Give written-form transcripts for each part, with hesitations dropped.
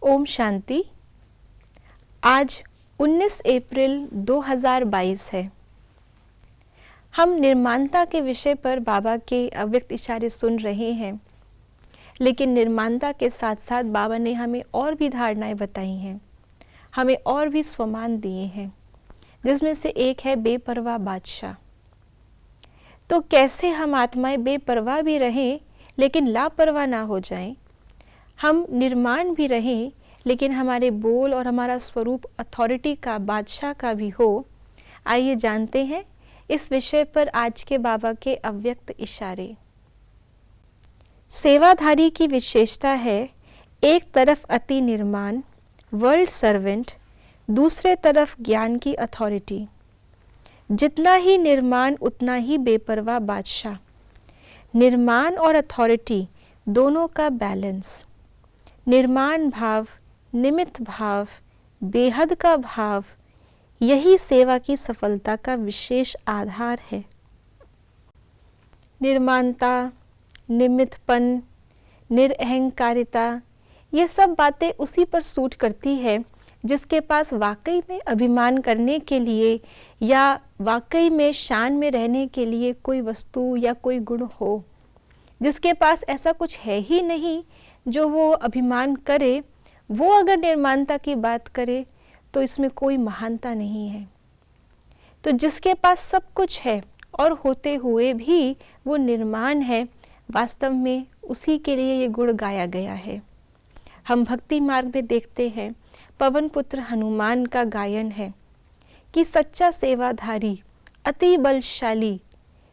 ओम शांति। आज 19 अप्रैल 2022 है। हम निर्माणता के विषय पर बाबा के अव्यक्त इशारे सुन रहे हैं, लेकिन निर्माणता के साथ साथ बाबा ने हमें और भी धारणाएं बताई हैं, हमें और भी स्वमान दिए हैं, जिसमें से एक है बेपरवाह बादशाह। तो कैसे हम आत्माएं बेपरवाह भी रहें लेकिन लापरवाह ना हो जाएं, हम निर्माण भी रहें लेकिन हमारे बोल और हमारा स्वरूप अथॉरिटी का, बादशाह का भी हो। आइए जानते हैं इस विषय पर आज के बाबा के अव्यक्त इशारे। सेवाधारी की विशेषता है एक तरफ अति निर्माण, वर्ल्ड सर्वेंट, दूसरे तरफ ज्ञान की अथॉरिटी। जितना ही निर्माण उतना ही बेपरवाह बादशाह। निर्माण और अथॉरिटी दोनों का बैलेंस। निर्माण भाव, निमित्त भाव, बेहद का भाव, यही सेवा की सफलता का विशेष आधार है। निर्माणता, निमित्तपन, निरअहंकारिता, ये सब बातें उसी पर सूट करती है जिसके पास वाकई में अभिमान करने के लिए या वाकई में शान में रहने के लिए कोई वस्तु या कोई गुण हो। जिसके पास ऐसा कुछ है ही नहीं जो वो अभिमान करे, वो अगर निर्माणता की बात करे तो इसमें कोई महानता नहीं है। तो जिसके पास सब कुछ है और होते हुए भी वो निर्माण है, वास्तव में उसी के लिए ये गुण गाया गया है। हम भक्ति मार्ग में देखते हैं, पवन पुत्र हनुमान का गायन है कि सच्चा सेवाधारी अति बलशाली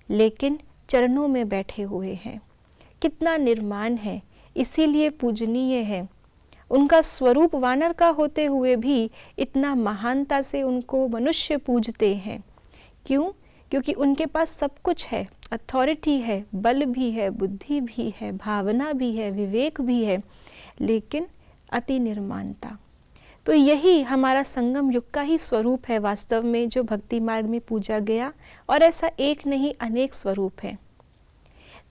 लेकिन चरणों में बैठे हुए हैं। कितना निर्माण है, इसीलिए पूजनीय है। उनका स्वरूप वानर का होते हुए भी इतना महानता से उनको मनुष्य पूजते हैं। क्यों? क्योंकि उनके पास सब कुछ है, अथॉरिटी है, बल भी है, बुद्धि भी है, भावना भी है, विवेक भी है, लेकिन अति निर्माणता। तो यही हमारा संगम युग का ही स्वरूप है वास्तव में, जो भक्ति मार्ग में पूजा गया। और ऐसा एक नहीं, अनेक स्वरूप है।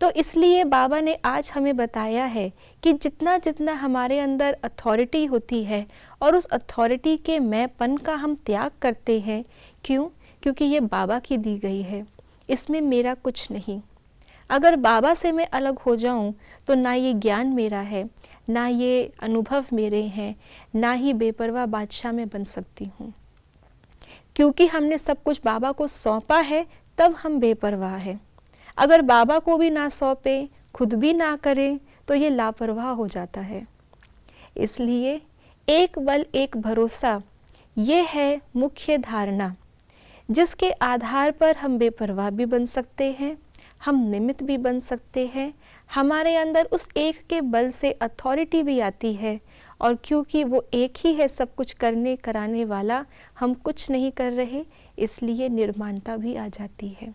तो इसलिए बाबा ने आज हमें बताया है कि जितना जितना हमारे अंदर अथॉरिटी होती है और उस अथॉरिटी के मैंपन का हम त्याग करते हैं। क्यों? क्योंकि ये बाबा की दी गई है, इसमें मेरा कुछ नहीं। अगर बाबा से मैं अलग हो जाऊं तो ना ये ज्ञान मेरा है, ना ये अनुभव मेरे हैं, ना ही बेपरवाह बादशाह में बन सकती हूँ। क्योंकि हमने सब कुछ बाबा को सौंपा है, तब हम बेपरवाह हैं। अगर बाबा को भी ना सौंपे, खुद भी ना करें, तो ये लापरवाह हो जाता है। इसलिए एक बल एक भरोसा, ये है मुख्य धारणा, जिसके आधार पर हम बेपरवाह भी बन सकते हैं, हम निमित्त भी बन सकते हैं। हमारे अंदर उस एक के बल से अथॉरिटी भी आती है, और क्योंकि वो एक ही है सब कुछ करने कराने वाला, हम कुछ नहीं कर रहे, इसलिए निर्माणता भी आ जाती है।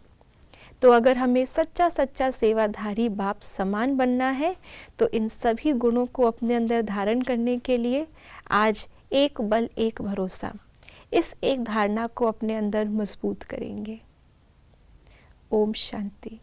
तो अगर हमें सच्चा सच्चा सेवाधारी बाप समान बनना है तो इन सभी गुणों को अपने अंदर धारण करने के लिए आज एक बल एक भरोसा, इस एक धारणा को अपने अंदर मजबूत करेंगे। ओम शांति।